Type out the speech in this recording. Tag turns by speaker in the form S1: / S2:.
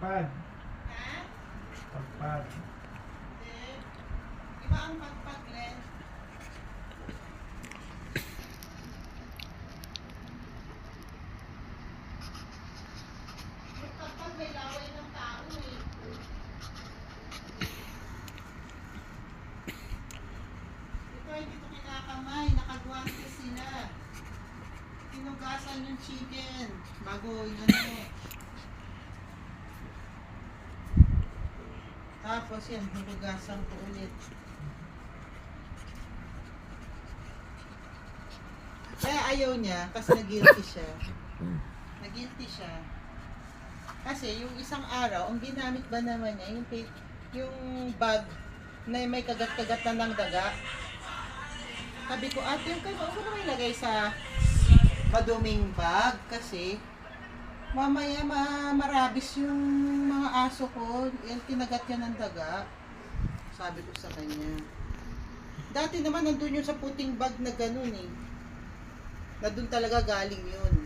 S1: pagpad.
S2: Ha?
S1: Pagpad.
S2: Hindi. Iba ang pagpag, Glenn. Yung pagpag may laway ng tao eh. Ito hindi ito kinakamay. Nakagwante sila. Tinugasan yung chicken. Bago yung ano. Tapos yan, hinugasan ko ulit. Kaya ayaw niya kasi nag-guilty siya. Nag-guilty siya. Kasi yung isang araw, ang ginamit ba naman niya, yung bag na may kagat-kagat na ng daga. Sabi ko, ate, yung kayo, huwag mo naman ilagay sa maduming bag kasi mamaya marabis yung mga aso ko. Yan, kinagat yan ng daga. Sabi ko sa kanya. Dati naman nandun yun sa puting bag na ganun eh. Na dun talaga galing yun.